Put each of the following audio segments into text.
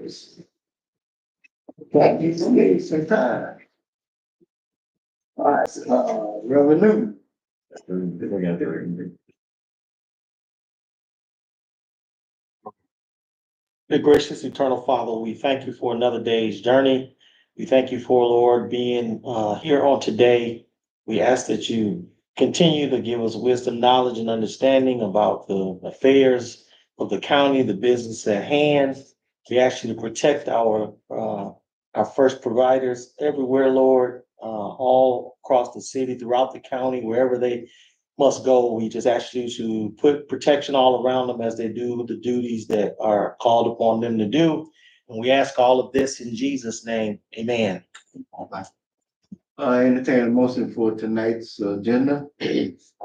service. Got you some time. All right, revenue. Dear gracious eternal Father, we thank you for another day's journey. We thank you for, Lord, being here on today. We ask that you continue to give us wisdom, knowledge, and understanding about the affairs of the county, the business at hand. We ask you to protect our first providers everywhere, Lord, all across the city, throughout the county, wherever they must go. We just ask you to put protection all around them as they do the duties that are called upon them to do. And we ask all of this in Jesus' name. Amen. I entertain a motion for tonight's agenda.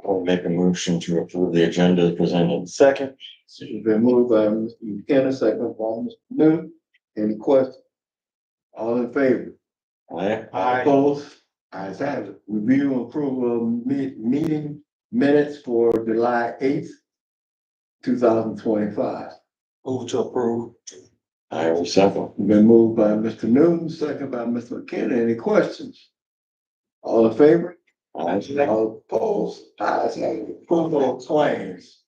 I'll make a motion to approve the agenda as presented. Second. It's been moved by Mr. McKenna, second by Mr. New. Any questions? All in favor? Aye. All opposed? Ayes have it. Review and approval of meeting minutes for July 8th, 2025. Move to approve. I will second. Been moved by Mr. Newton, second by Mr. McKenna. Any questions? All in favor? Aye. All opposed? Ayes have it. Approval of claims.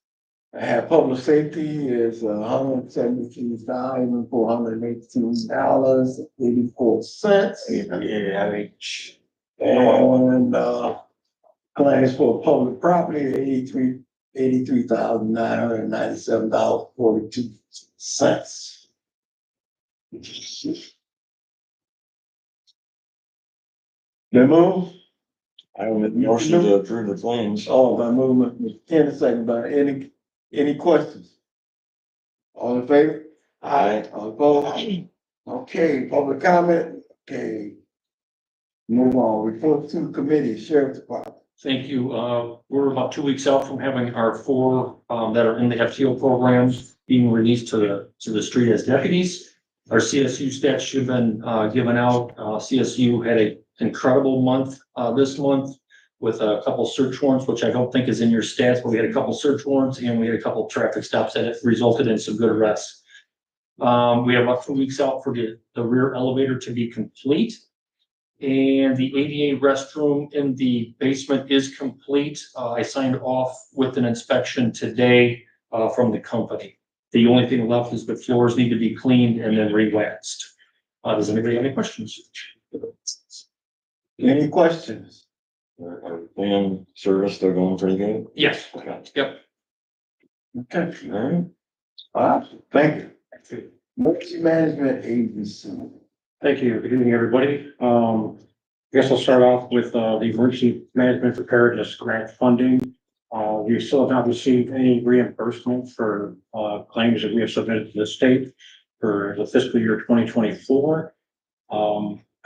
I have public safety is $172,482.84. Yeah, And claims for public property, $83,997.42. Been moved? I will make a motion to approve the claims. Oh, by movement, Mr. Kennedy, second by any questions? All in favor? Aye. All opposed? Okay, public comment, okay. Move on, report to committee, sheriff department. Thank you. We're about 2 weeks out from having our 4 that are in the FTO programs being released to the street as deputies. Our CSU stats should have been given out. CSU had an incredible month this month with a couple search warrants, which I don't think is in your stats, but we had a couple search warrants and we had a couple traffic stops that resulted in some good arrests. We have about 2 weeks out for the rear elevator to be complete. And the ADA restroom in the basement is complete. I signed off with an inspection today from the company. The only thing left is the floors need to be cleaned and then re-waxed. Does anybody have any questions? Any questions? And service, they're going pretty good. Yes. Okay. Yep. Okay, All right. all right, thank you. Emergency management agency. Thank you. Good evening, everybody. I guess I'll start off with the emergency management preparedness grant funding. We still have not received any reimbursement for claims that we have submitted to the state for the fiscal year 2024.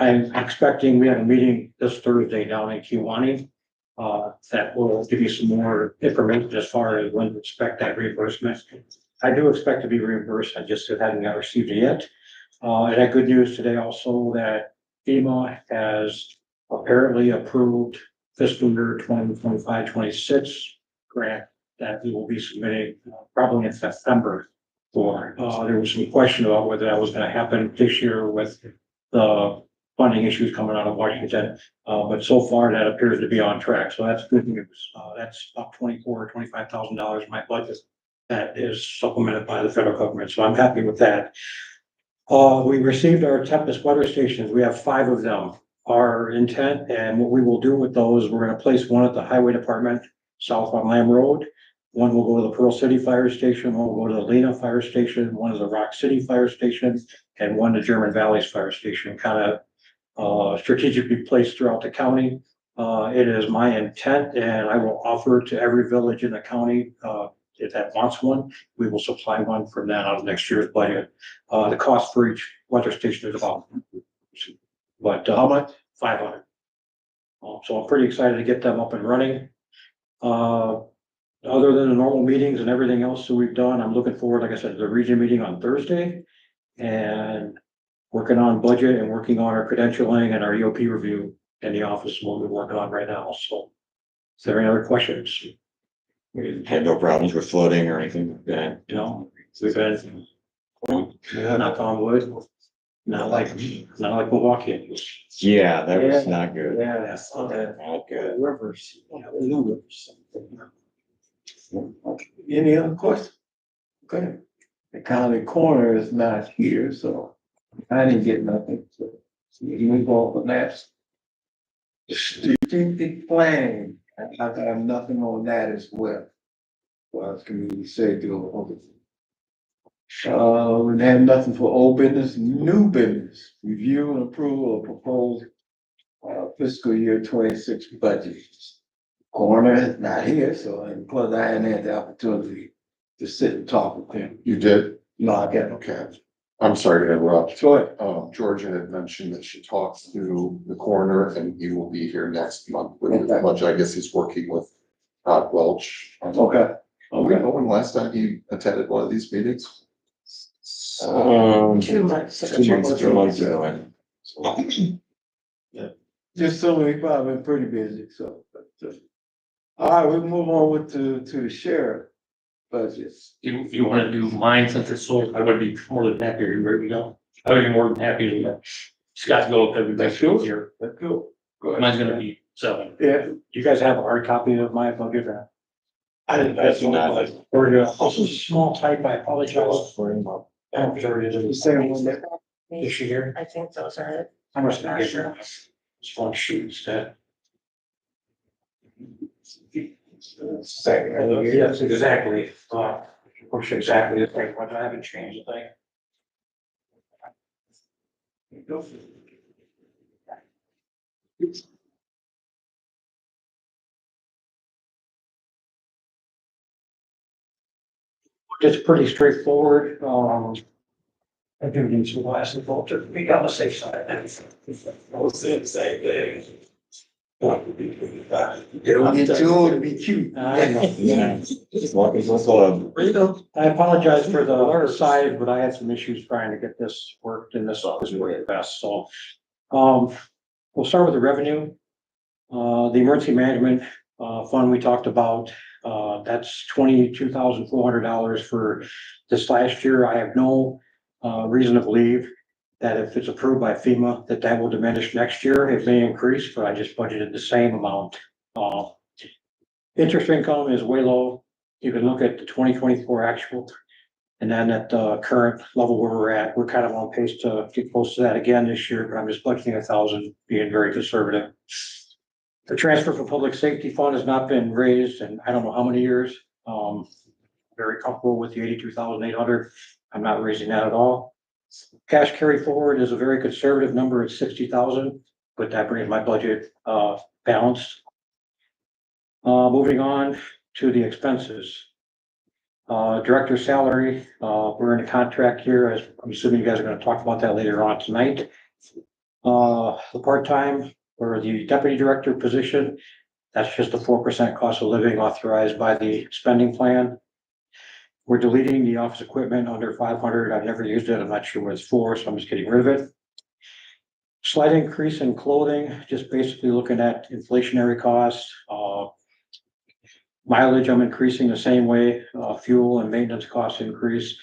I'm expecting, we have a meeting this Thursday down in Kiwani that will give you some more information as far as when to expect that reimbursement. I do expect to be reimbursed. I just haven't got received it yet. I had good news today also that FEMA has apparently approved fiscal year 2025-26 grant that we will be submitting probably in September for. There was some question about whether that was going to happen this year with the funding issues coming out of Washington. But so far that appears to be on track. So that's good news. That's about $24,000 or $25,000 in my budget that is supplemented by the federal government. So I'm happy with that. We received our Tempest weather stations. We have 5 of them. Our intent and what we will do with those, we're going to place one at the highway department south on Lamb Road. One will go to the Pearl City Fire Station, one will go to the Lena Fire Station, one is the Rock City Fire Station, and one to German Valley's Fire Station, kind of strategically placed throughout the county. It is my intent, and I will offer to every village in the county if that wants one, we will supply one from that out of next year's budget. The cost for each weather station is about, but How much? 500. So I'm pretty excited to get them up and running. Other than the normal meetings and everything else that we've done, I'm looking forward, like I said, to the region meeting on Thursday and working on budget and working on our credentialing and our EOP review in the office, what we're working on right now. So is there any other questions? We had no problems with flooding or anything like that. You know, we've had Knock on wood. Not like Milwaukee. Yeah, that was not good. Yeah, that's Not good. rivers, new rivers. Any other questions? Okay, the county coroner is not here, so I didn't get nothing, so we move on from that. Strategic planning, I have nothing on that as well. Well, it's community safety or. We have nothing for old business, new business, review and approval of proposed fiscal year 26 budget. Coroner is not here, so and plus I hadn't had the opportunity to sit and talk with him. You did? No, I got no. Okay. I'm sorry to interrupt. Go ahead. Georgia had mentioned that she talked to the coroner and he will be here next month with Okay. the budget. I guess he's working with Todd Welch. Okay. We know when last time he attended one of these meetings? 2 months. 2 months ago. Just so we've probably been pretty busy, so. All right, we'll move on to the sheriff budget. You wanna do mine since it's so, I would be more than happy, are you ready to go? I would be more than happy to let Scott go if everybody's here. That's cool. Go ahead. Mine's gonna be 7. Yeah, You guys have a hard copy of my budget? I didn't. I do not. This is a small type, I apologize. I'm sure it the is. same one that. Is she here? I think those are it. I must not get her. It's one sheet instead. Same. Yes, exactly. Of course, exactly the same one. I haven't changed a thing. It's pretty straightforward. I do need some glasses, though, to be on the safe side. I'll say the same thing. It'll get too old to be cute. I know. Welcome to the club. I apologize for the size, but I had some issues trying to get this worked and this is way best, so. We'll start with the revenue. The emergency management, fund we talked about, that's $22,400 for this last year. I have no, reason to believe that if it's approved by FEMA, that will diminish next year. It may increase, but I just budgeted the same amount. Interest income is way low. You can look at the 2024 actual. And then at the current level where we're at, we're kind of on pace to get close to that again this year, but I'm just budgeting 1,000, being very conservative. The transfer for public safety fund has not been raised in I don't know how many years. Very comfortable with the 82,800. I'm not raising that at all. Cash carry forward is a very conservative number at 60,000, but that brings my budget balanced. Moving on to the expenses. Director salary, we're in a contract here, as I'm assuming you guys are gonna talk about that later on tonight. The part-time or the deputy director position, that's just a 4% cost of living authorized by the spending plan. We're deleting the office equipment under 500. I've never used it. I'm not sure what it's for, so I'm just getting rid of it. Slight increase in clothing, just basically looking at inflationary costs. Mileage, I'm increasing the same way, fuel and maintenance costs increase.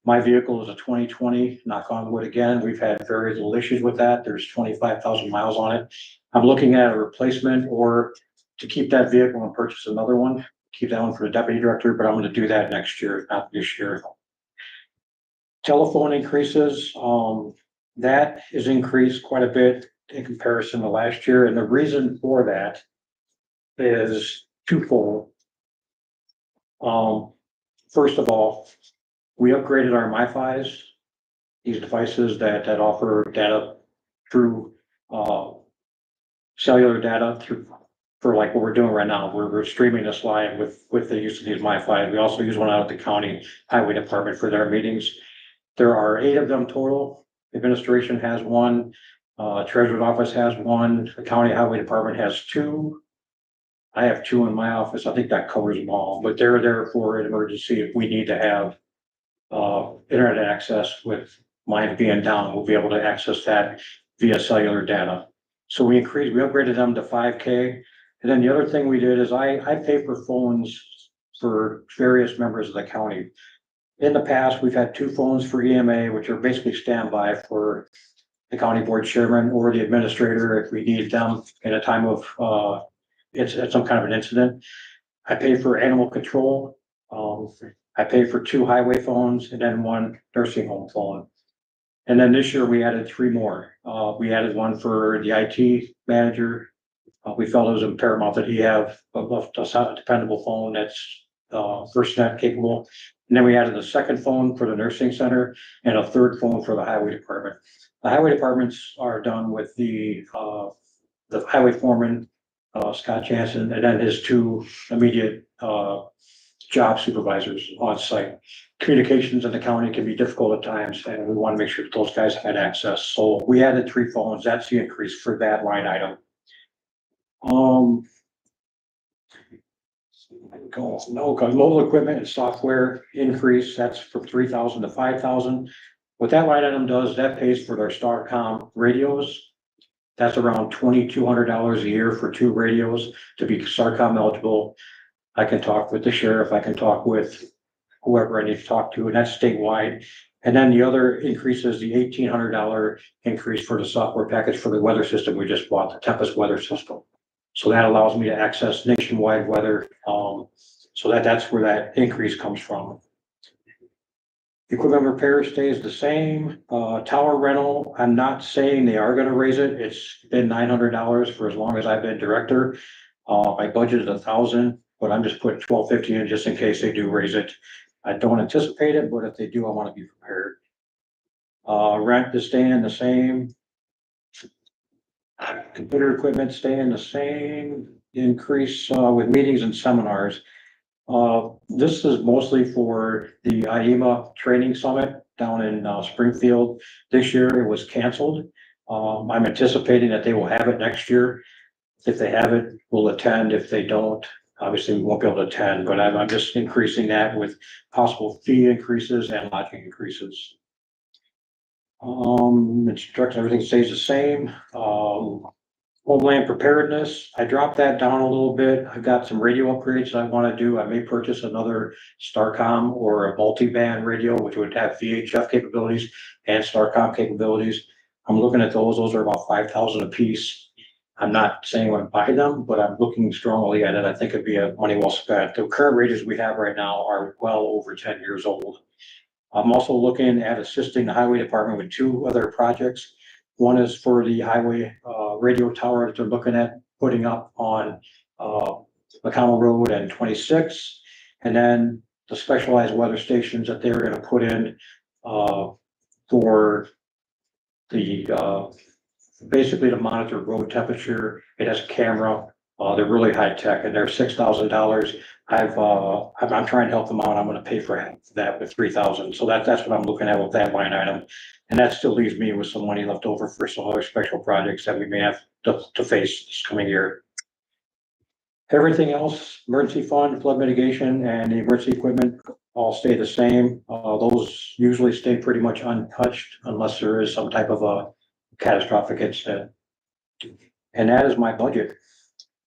My vehicle is a 2020, knock on wood again. We've had very little issues with that. There's 25,000 miles on it. I'm looking at a replacement or to keep that vehicle and purchase another one. Keep that one for the deputy director, but I'm gonna do that next year, not this year. Telephone increases, that is increased quite a bit in comparison to last year, and the reason for that is twofold. First of all, we upgraded our MiFis, these devices that offer data through cellular data through for like what we're doing right now. We're streaming this live with the use of these MiFi. We also use one out at the county highway department for their meetings. There are 8 of them total. Administration has one, treasurer's office has one, the county highway department has 2. I have 2 in my office. I think that covers them all, but they're there for an emergency. If we need to have internet access with mine being down, we'll be able to access that via cellular data. So we upgraded them to 5K. And then the other thing we did is I pay for phones for various members of the county. In the past, we've had 2 phones for EMA, which are basically standby for the county board chairman or the administrator if we need them in a time of, it's some kind of an incident. I pay for animal control. I pay for 2 highway phones and then 1 nursing home phone. And then this year we added 3 more. We added 1 for the IT manager. We felt it was paramount that he have a dependable phone that's FirstNet capable. And then we added a 2nd phone for the nursing center and a 3rd phone for the highway department. The highway departments are done with the highway foreman, Scott Jansen, and then his 2 immediate job supervisors on site. Communications in the county can be difficult at times, and we want to make sure that those guys had access. So we added 3 phones. That's the increase for that line item. Mobile equipment and software increase, that's from 3,000 to 5,000. What that line item does, that pays for their Starcom radios. That's around $2,200 a year for 2 radios to be Starcom eligible. I can talk with the sheriff, I can talk with whoever I need to talk to, and that's statewide. And then the other increase is the $1,800 increase for the software package for the weather system we just bought, the Tempest weather system. So that allows me to access nationwide weather. So that's where that increase comes from. Equipment repair stays the same. Tower rental, I'm not saying they are gonna raise it. It's been $900 for as long as I've been director. I budgeted 1,000, but I'm just putting 1,250 in just in case they do raise it. I don't anticipate it, but if they do, I want to be prepared. Rent is staying the same. Computer equipment staying the same. Increase with meetings and seminars. This is mostly for the IEMA training summit down in Springfield. This year it was canceled. I'm anticipating that they will have it next year. If they have it, we'll attend. If they don't, obviously we won't be able to attend, but I'm just increasing that with possible fee increases and lodging increases. Instruction, everything stays the same. Homeland preparedness, I dropped that down a little bit. I've got some radio upgrades I want to do. I may purchase another Starcom or a multi-band radio, which would have VHF capabilities and Starcom capabilities. I'm looking at those. Those are about 5,000 a piece. I'm not saying I would buy them, but I'm looking strongly at it. I think it'd be a money well spent. The current radios we have right now are well over 10 years old. I'm also looking at assisting the highway department with 2 other projects. One is for the highway radio tower that they're looking at putting up on McConnell Road and 26. And then the specialized weather stations that they're going to put in for the basically to monitor road temperature. It has a camera. They're really high tech and they're $6,000. I'm trying to help them out. I'm going to pay for that with 3,000. So that's what I'm looking at with that line item. And that still leaves me with some money left over for some other special projects that we may have to face this coming year. Everything else, emergency fund, flood mitigation, and the emergency equipment all stay the same. Those usually stay pretty much untouched unless there is some type of a catastrophic incident. And that is my budget.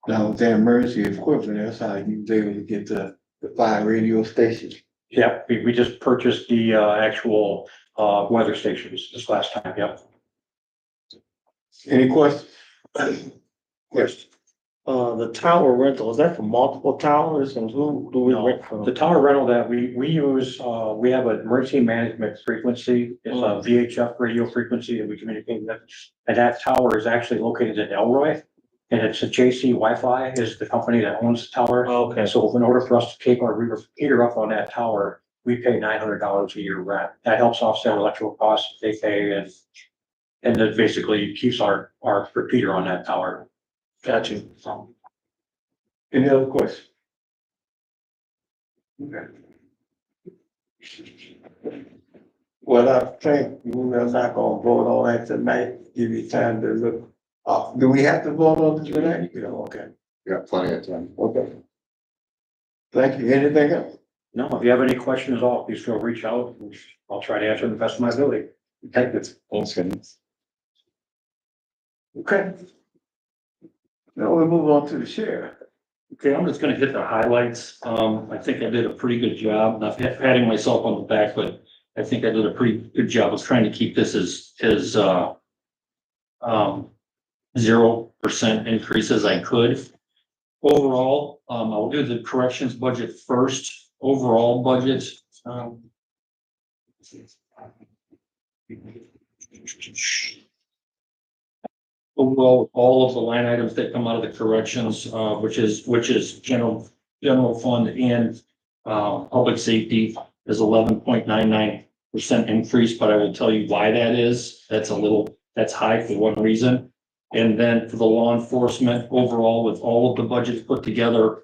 Now, with that emergency equipment, that's how you was able to get the 5 radio stations. Yep, we just purchased the actual weather stations this last time, yep. Any questions? Question. The tower rental, is that for multiple towers and who do we No, rent from? the tower rental that we use, we have an emergency management frequency. It's a VHF radio frequency that we communicate with. And that tower is actually located in Elroy. And it's a JC Wi-Fi is the company that owns the tower. Okay. So in order for us to keep our repeater up on that tower, we pay $900 a year rent. That helps offset electrical costs they pay and it basically keeps our repeater on that tower. Got you. Any other questions? Okay. Well, I think we're not gonna vote on that tonight. Give you time to look. Do we have to vote on it tonight? Yeah, okay, We got plenty of time. okay. Thank you. Anything else? No, if you have any questions at all, please feel reach out. I'll try to answer the best of my ability. Thank you. Thanks. Okay. Now we move on to the sheriff. Okay, I'm just gonna hit the highlights. I think I did a pretty good job, not patting myself on the back, but I think I did a pretty good job of trying to keep this as 0% increase as I could. Overall, I'll do the corrections budget first. Overall budget, overall, all of the line items that come out of the corrections, which is general fund and public safety is 11.99% increase, but I will tell you why that is. That's high for one reason. And then for the law enforcement overall, with all of the budgets put together,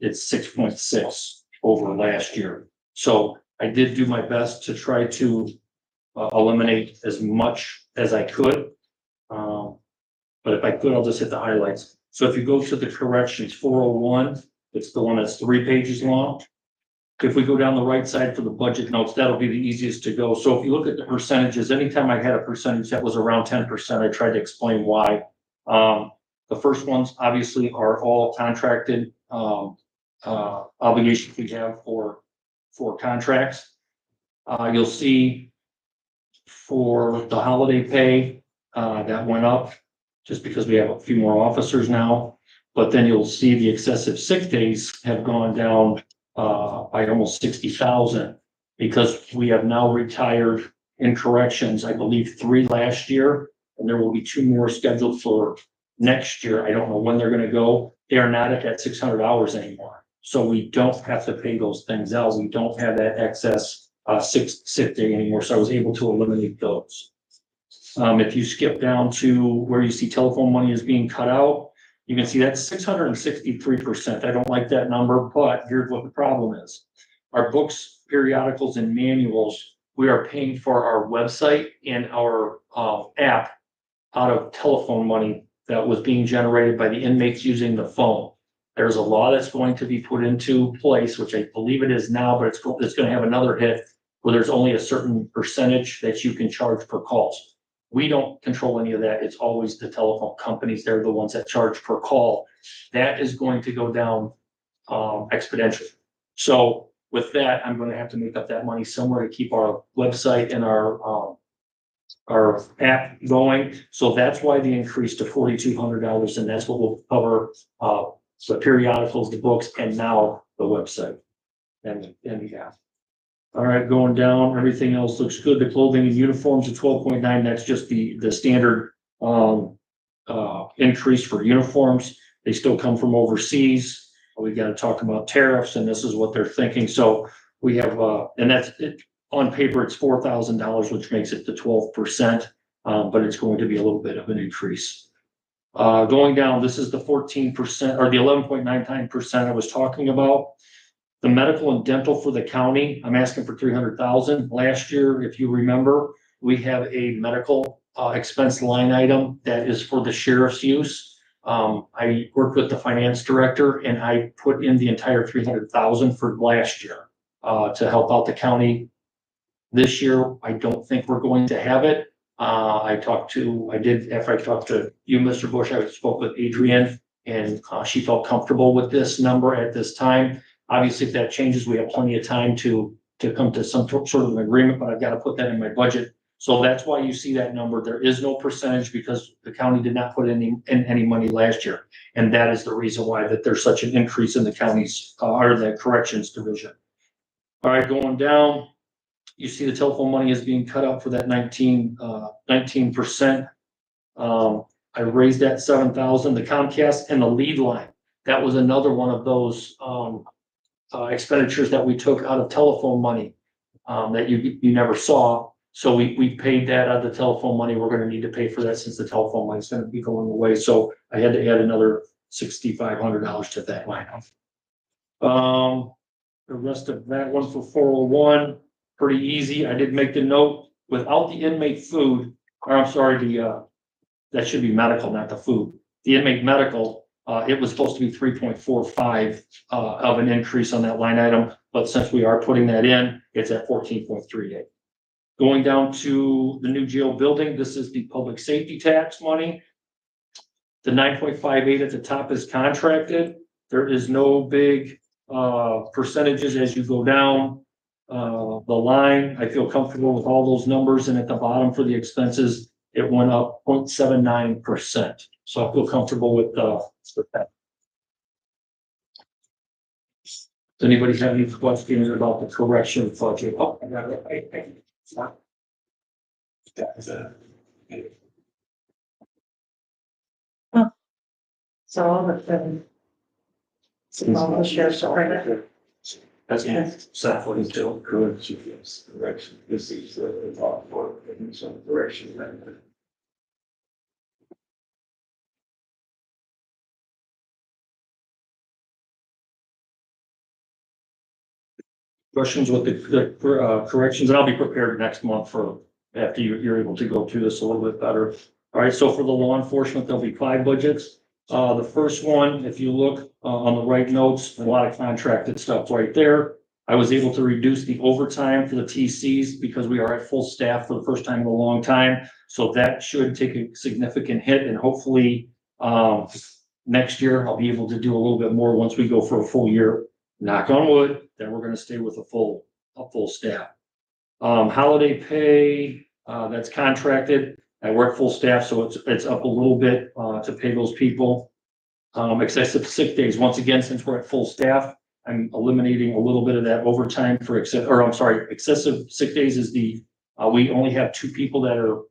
it's 6.6 over last year. So I did do my best to try to eliminate as much as I could. But if I could, I'll just hit the highlights. So if you go to the corrections 401, it's the one that's 3 pages long. If we go down the right side for the budget notes, that'll be the easiest to go. So if you look at the percentages, anytime I had a percentage that was around 10%, I tried to explain why. The first ones obviously are all contracted obligations we have for contracts. You'll see for the holiday pay, that went up just because we have a few more officers now. But then you'll see the excessive sick days have gone down by almost 60,000 because we have now retired in corrections, I believe 3 last year, and there will be 2 more scheduled for next year. I don't know when they're going to go. They are not at that 600 hours anymore. So we don't have to pay those things out. We don't have that excess sick day anymore. So I was able to eliminate those. If you skip down to where you see telephone money is being cut out, you can see that's 663%. I don't like that number, but here's what the problem is. Our books, periodicals, and manuals, we are paying for our website and our app out of telephone money that was being generated by the inmates using the phone. There's a law that's going to be put into place, which I believe it is now, but it's going to have another hit where there's only a certain percentage that you can charge per calls. We don't control any of that. It's always the telephone companies. They're the ones that charge per call. That is going to go down exponentially. So with that, I'm going to have to make up that money somewhere to keep our website and our app going. So that's why the increase to $4,200, and that's what will cover the periodicals, the books, and now the website and the app. All right, going down, everything else looks good. The clothing and uniforms at 12.9, that's just the standard increase for uniforms. They still come from overseas. We got to talk about tariffs, and this is what they're thinking. So we have, and that's it. On paper, it's $4,000, which makes it the 12%, but it's going to be a little bit of an increase. Going down, this is the 14% or the 11.99% I was talking about. The medical and dental for the county, I'm asking for $300,000. Last year, if you remember, we have a medical expense line item that is for the sheriff's use. I worked with the finance director and I put in the entire $300,000 for last year to help out the county. This year, I don't think we're going to have it. After I talked to you, Mr. Bush, I spoke with Adrienne and she felt comfortable with this number at this time. Obviously, if that changes, we have plenty of time to come to some sort of an agreement, but I've got to put that in my budget. So that's why you see that number. There is no percentage because the county did not put in any money last year. And that is the reason why that there's such an increase in the county's or the corrections division. All right, going down, you see the telephone money is being cut out for that 19%. I raised that 7,000. The Comcast and the lead line, that was another one of those expenditures that we took out of telephone money that you never saw. So we paid that out of the telephone money. We're going to need to pay for that since the telephone money is going to be going away. So I had to add another $6,500 to that line. The rest of that one for 401, pretty easy. I did make the note without the inmate food, or I'm sorry, that should be medical, not the food. The inmate medical, it was supposed to be 3.45 of an increase on that line item, but since we are putting that in, it's at 14.38. Going down to the new jail building, this is the public safety tax money. The 9.58 at the top is contracted. There is no big percentages as you go down the line. I feel comfortable with all those numbers, and at the bottom for the expenses, it went up 0.79%. So I feel comfortable with that. Does anybody have any questions about the correction budget? Oh, I got it. So all the sheriff's department. That's set 42. Correction, this is the law for some correction. Questions with the corrections, and I'll be prepared next month for after you're able to go through this a little bit better. All right, so for the law enforcement, there'll be 5 budgets. The first one, if you look on the right notes, a lot of contracted stuff right there. I was able to reduce the overtime for the TCs because we are at full staff for the first time in a long time. So that should take a significant hit, and hopefully next year I'll be able to do a little bit more once we go for a full year. Knock on wood, then we're gonna stay with a full staff. Holiday pay, that's contracted. I work full staff, so it's up a little bit, to pay those people. Excessive sick days, once again, since we're at full staff, I'm eliminating a little bit of that overtime for excessive sick days is we only have 2 people that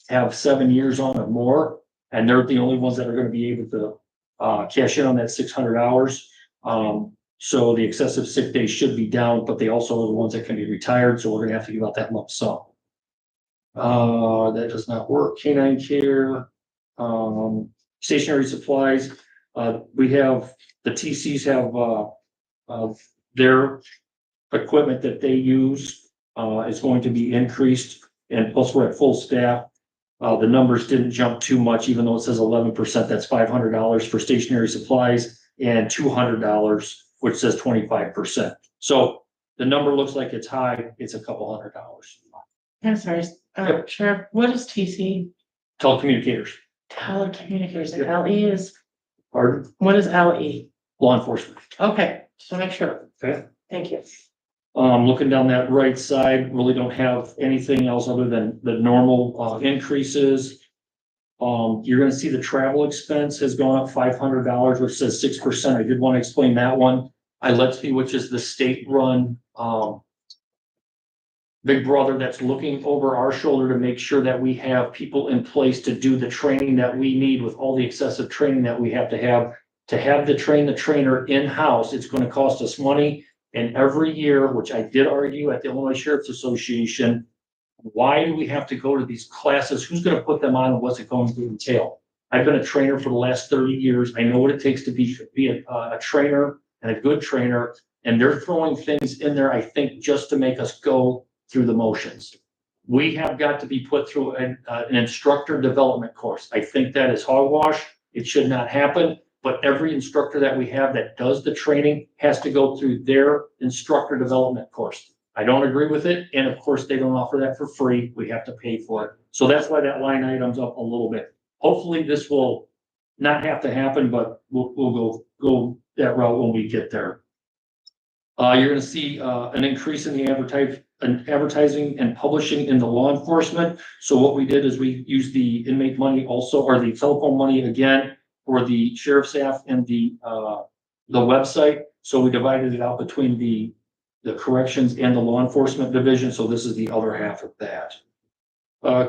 have 7 years on or more, and they're the only ones that are gonna be able to, cash in on that 600 hours. So the excessive sick days should be down, but they also are the ones that can be retired, so we're gonna have to give out that lump sum. That does not work. Canine care, stationary supplies. We have, the TCs have, their equipment that they use, is going to be increased, and plus we're at full staff. The numbers didn't jump too much, even though it says 11%, that's $500 for stationary supplies and $200, which says 25%. So the number looks like it's high, it's a couple $100. I'm sorry, Yep. Sheriff, what is TC? Telecommunicators, Telecommunicators, and LE is, pardon, what is LE? law enforcement. Okay, just to make sure. Okay. Thank you. Looking down that right side, really don't have anything else other than the normal, increases. You're gonna see the travel expense has gone up $500, which says 6%. I did want to explain that one. which is the state-run, big brother that's looking over our shoulder to make sure that we have people in place to do the training that we need with all the excessive training that we have to have. To have the trainer in-house, it's gonna cost us money. And every year, which I did argue at the Illinois Sheriff's Association, why do we have to go to these classes? Who's gonna put them on and what's it going to entail? I've been a trainer for the last 30 years. I know what it takes to be a trainer and a good trainer. And they're throwing things in there, I think, just to make us go through the motions. We have got to be put through an instructor development course. I think that is hogwash. It should not happen. But every instructor that we have that does the training has to go through their instructor development course. I don't agree with it. And of course, they don't offer that for free. We have to pay for it. So that's why that line item's up a little bit. Hopefully this will not have to happen, but we'll go that route when we get there. You're gonna see an increase in the advertising and publishing in the law enforcement. So what we did is we used the inmate money also, or the telephone money again, for the sheriff's staff and the website. So we divided it out between the corrections and the law enforcement division. So this is the other half of that.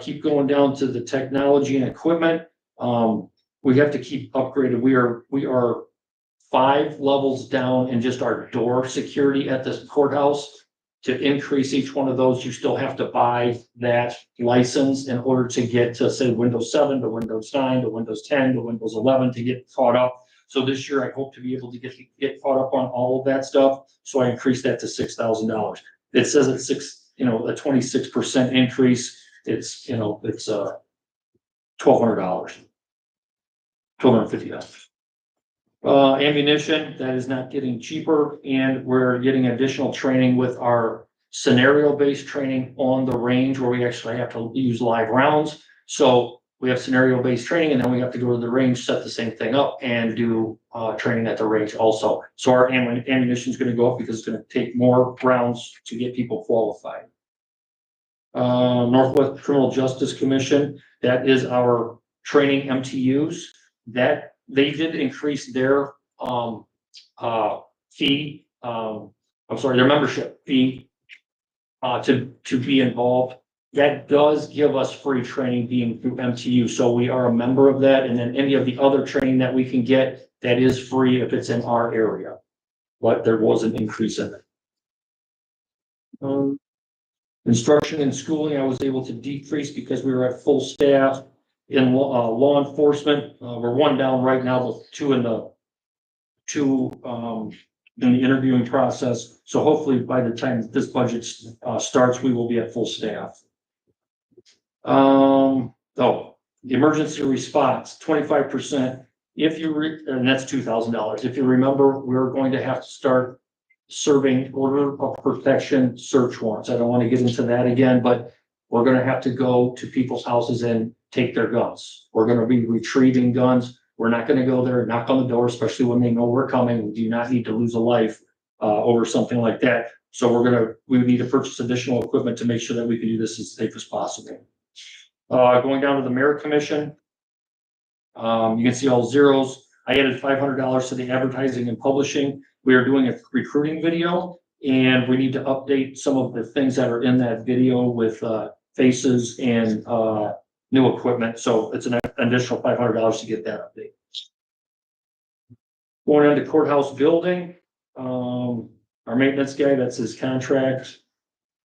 Keep going down to the technology and equipment. We have to keep upgraded. We are 5 levels down in just our door security at the courthouse. To increase each one of those, you still have to buy that license in order to get to, say, Windows 7 to Windows 9 to Windows 10 to Windows 11 to get caught up. So this year I hope to be able to get caught up on all of that stuff. So I increased that to $6,000. It says it's a 26% increase. It's $1,200, $1,250. Ammunition, that is not getting cheaper, and we're getting additional training with our scenario-based training on the range where we actually have to use live rounds. So we have scenario-based training, and then we have to go to the range, set the same thing up, and do training at the range also. So our ammunition is going to go up because it's going to take more rounds to get people qualified. Northwest Criminal Justice Commission, that is our training MTUs. That they did increase their fee. Their membership fee to be involved. That does give us free training being through MTU. So we are a member of that. And then any of the other training that we can get, that is free if it's in our area. But there was an increase in it. Instruction and schooling, I was able to decrease because we were at full staff in law enforcement. We're one down right now with two in the interviewing process. So hopefully by the time this budget starts, we will be at full staff. The emergency response, 25%. And that's $2,000. If you remember, we're going to have to start serving order of protection search warrants. I don't want to get into that again, but we're going to have to go to people's houses and take their guns. We're going to be retrieving guns. We're not going to go there and knock on the door, especially when they know we're coming. We do not need to lose a life over something like that. So we need to purchase additional equipment to make sure that we can do this as safe as possible. Going down to the Merit Commission, you can see all zeros. I added $500 to the advertising and publishing. We are doing a recruiting video, and we need to update some of the things that are in that video with faces and new equipment. So it's an additional $500 to get that update. Going on to courthouse building, our maintenance guy, that's his contract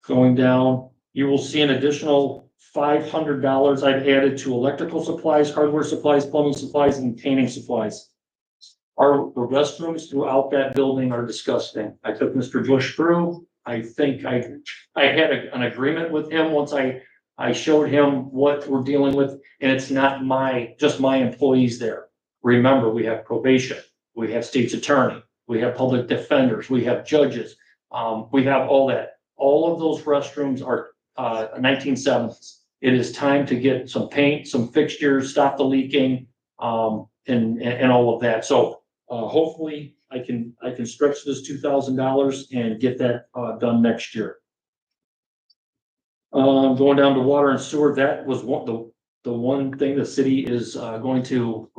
going down. You will see an additional $500 I've added to electrical supplies, hardware supplies, plumbing supplies, and painting supplies. The restrooms throughout that building are disgusting. I took Mr. Bush through. I think I had an agreement with him once I showed him what we're dealing with, and it's not just my employees there. Remember, we have probation, we have state's attorney, we have public defenders, we have judges, we have all that. All of those restrooms are 1970s. It is time to get some paint, some fixtures, stop the leaking, and all of that. So hopefully I can stretch this $2,000 and get that done next year. Going down to water and sewer, that was the one thing the city is going to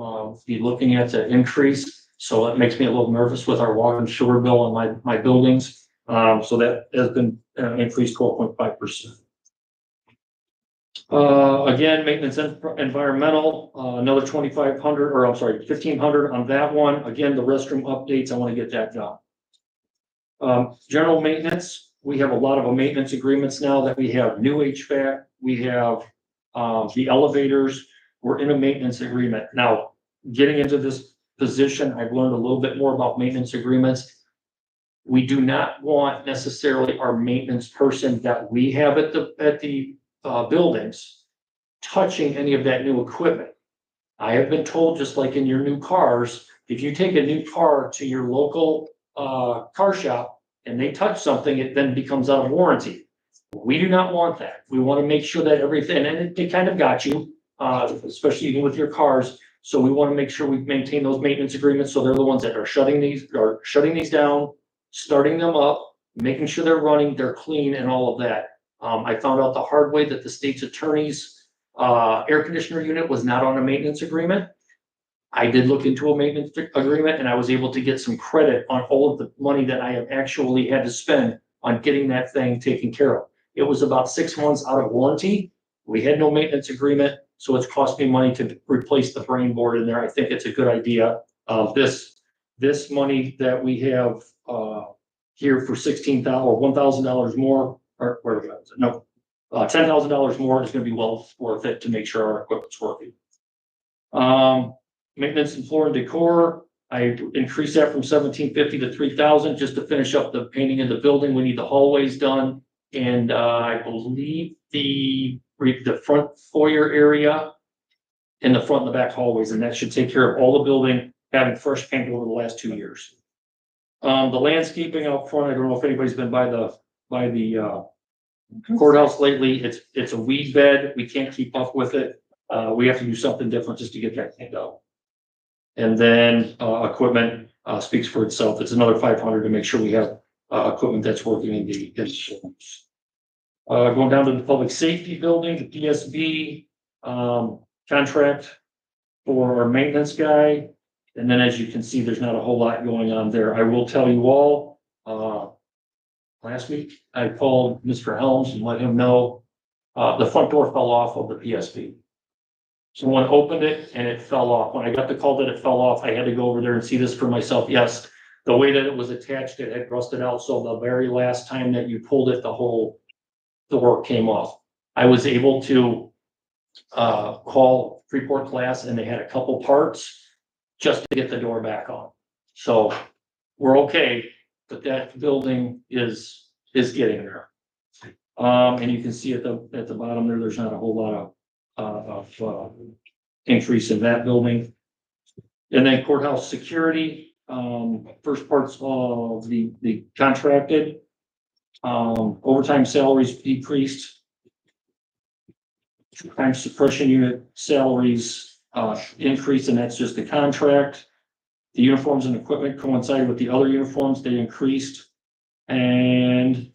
be looking at to increase. So that makes me a little nervous with our water and sewer bill on my buildings. So that has been increased 12.5%. Again, maintenance environmental, another 2,500, or I'm sorry, 1,500 on that one. Again, the restroom updates, I want to get that done. General maintenance, we have a lot of maintenance agreements now that we have new HVAC, we have the elevators, we're in a maintenance agreement. Now, getting into this position, I've learned a little bit more about maintenance agreements. We do not want necessarily our maintenance person that we have at the buildings touching any of that new equipment. I have been told, just like in your new cars, if you take a new car to your local car shop and they touch something, it then becomes out of warranty. We do not want that. We want to make sure that everything, and it kind of got you, especially even with your cars. So we want to make sure we maintain those maintenance agreements. So they're the ones that are shutting these down, starting them up, making sure they're running, they're clean, and all of that. I found out the hard way that the state's attorney's air conditioner unit was not on a maintenance agreement. I did look into a maintenance agreement, and I was able to get some credit on all of the money that I have actually had to spend on getting that thing taken care of. It was about 6 months out of warranty. We had no maintenance agreement, so it's cost me money to replace the brain board in there. I think it's a good idea. This money that we have here for $16,000 or $1,000 more, or where was it? No, $10,000 more is going to be well worth it to make sure our equipment's working. Maintenance and floor and decor, I increased that from $1,750 to $3,000 just to finish up the painting of the building. We need the hallways done, and I believe the front foyer area and the front and the back hallways, and that should take care of all the building having fresh paint over the last 2 years. The landscaping out front, I don't know if anybody's been by the courthouse lately. It's a weed bed. We can't keep up with it. We have to do something different just to get that thing out. And then, equipment, speaks for itself. It's another 500 to make sure we have, equipment that's working in the insurance. Going down to the public safety building, the PSB, contract for our maintenance guy. And then as you can see, there's not a whole lot going on there. I will tell you all, last week, I called Mr. Helms and let him know, the front door fell off of the PSB. Someone opened it and it fell off. When I got the call that it fell off, I had to go over there and see this for myself. Yes, the way that it was attached, it had rusted out. So the very last time that you pulled it, the whole door came off. I was able to call Freeport Glass and they had a couple parts just to get the door back on. So we're okay, but that building is getting there. And you can see at the bottom there, there's not a whole lot of increase in that building. And then courthouse security, first parts of the contracted, overtime salaries decreased. Crime suppression unit salaries, increased, and that's just the contract. The uniforms and equipment coincide with the other uniforms, they increased. And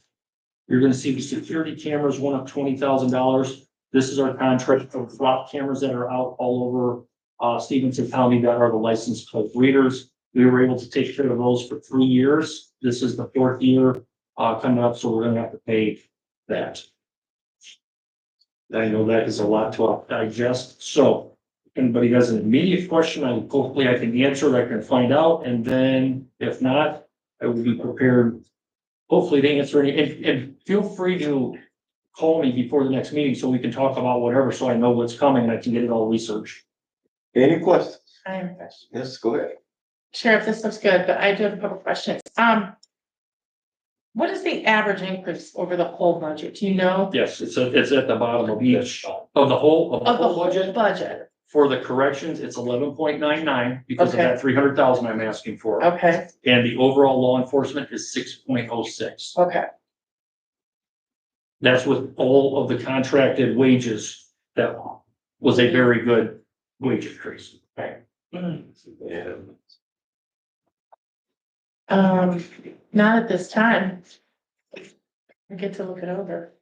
you're gonna see the security cameras went up $20,000. This is our contract for flop cameras that are out all over Stephenson County that are the license plate readers. We were able to take care of those for 3 years. This is the 4th year coming up, so we're gonna have to pay that. I know that is a lot to digest, so if anybody has an immediate question, hopefully I can answer, I can find out, and then if not, I will be prepared hopefully to answer any, and feel free to call me before the next meeting so we can talk about whatever, so I know what's coming and I can get it all researched. Any questions? I have a question. Yes, go ahead. Sheriff, this looks good, but I do have a couple questions. What is the average increase over the whole budget? Do you know? Yes, it's at the bottom of each, of the whole budget. Budget, For the corrections, it's 11.99 because of Okay. that 300,000 I'm asking for. okay, And the overall law enforcement is 6.06. okay, That's with all of the contracted wages. That was a very good wage increase. Right. Yeah. not at this time. I get to look it over.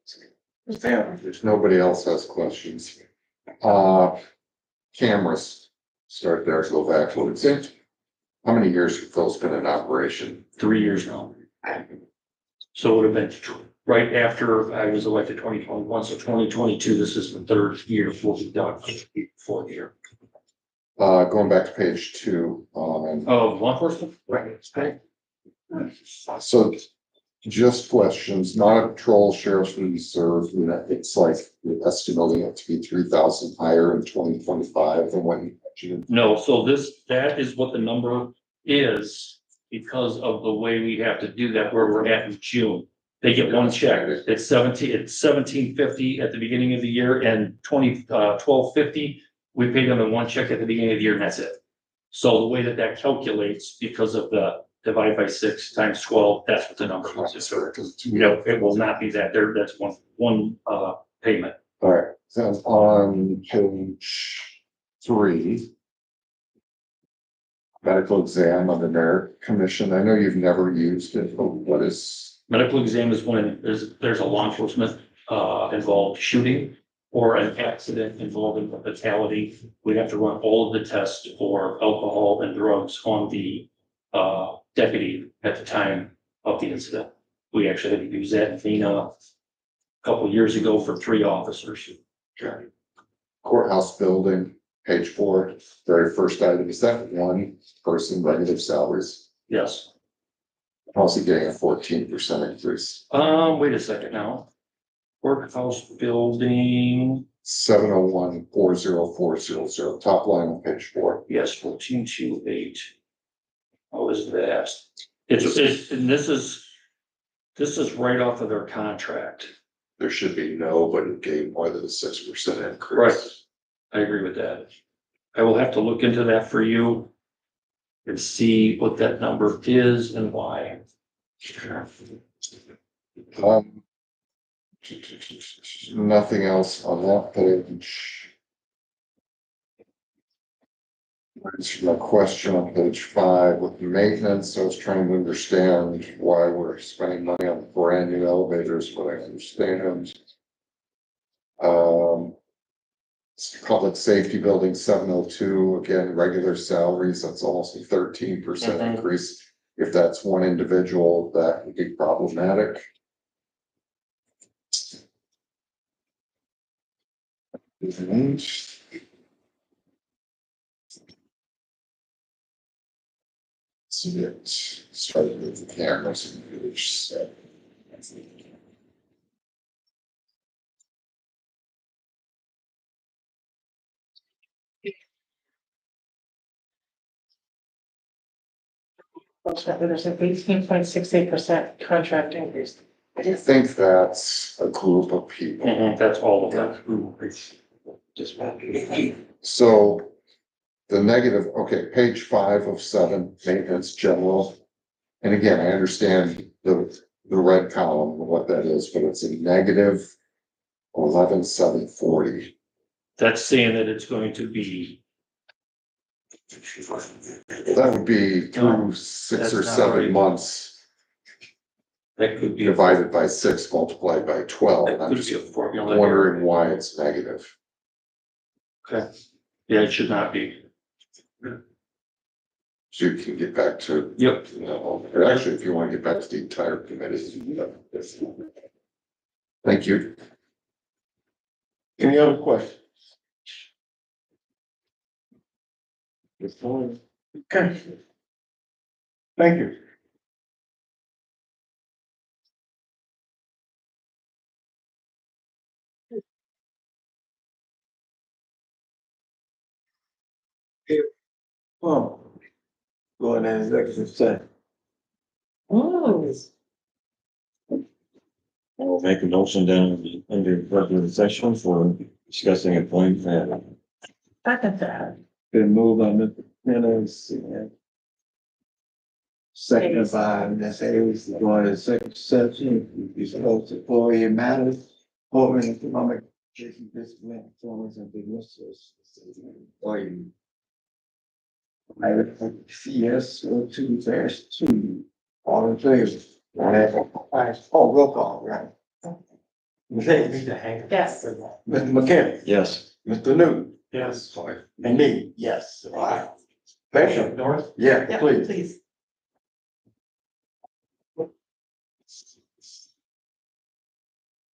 Sam, If nobody else has questions. Cameras, start there, go backwards. How many years have those been in operation? 3 years now. So it would have been right after I was elected 2021, so 2022, this is the 3rd year we'll be done, 4th year. Going back to page 2, Oh, law enforcement? Right. Okay. so just questions, not a patrol, sheriff's reserve, you know, it's like you're estimating it to be 3,000 higher in 2025 than what you mentioned. No, so that is what the number is because of the way we have to do that where we're at in June. They get one check. It's 1750 at the beginning of the year and 1250. We pay them in one check at the beginning of the year and that's it. So the way that calculates because of the divide by 6 times 12, that's what the number is. You know, it will not be that there, that's one payment. All right, then on page 3. Medical exam on the merit commission, I know you've never used it, but what is? Medical exam is when there's a law enforcement involved shooting or an accident involving a fatality. We have to run all of the tests for alcohol and drugs on the deputy at the time of the incident. We actually had to use that in Vina a couple years ago for 3 officers. Okay. Courthouse building, page 4, very first item, is that one person regular salaries? Yes. How's he getting a 14% increase? Wait a second now. Courthouse building, 701-40400, top line on page 4. yes, 1428. How is that? And this is right off of their contract. There should be no, but it gave more than a 6% increase. Right. I agree with that. I will have to look into that for you and see what that number is and why. Nothing else on that page. Answer my question on page 5 with maintenance. I was trying to understand why we're spending money on brand new elevators, but I understand. Public safety building 702, again, regular salaries, that's almost a 13% increase. If that's one individual, that would be problematic. And see it, starting with the cameras and page 7. There's an 18.68% contract increase. I think that's a group of people. That's all of that. Just. So the negative, okay, page 5 of 7, maintenance general. And again, I understand the red column, what that is, but it's a negative 11,740. That's saying that it's going to be. That would be through 6 or That's not 7 right. months That could be. divided by 6 multiplied by 12. That I'm could just be a formula. wondering why it's negative. Okay. Yeah, it should not be. So you can get back to, Yep. or actually, if you want to get back to the entire committee. Thank you. Any other questions? Okay. Thank you. Oh. Going in executive session. Ooh. I will make a motion then under regular session for discussing appointment. Second that. Been moved by Mr. Pennis and seconded by Ms. Hayes, going to second session, we supposed to employee matters, open economic, discipline, performance and business. Employee. Item CS 02-2, all in favor? Oh, roll call, right? Ms. Hayes. Yes. Mr. McKinney. Yes. Mr. Newton. Yes. Sorry. And me, yes. All right. Thank you, Norris. Yeah, Yeah, please. please.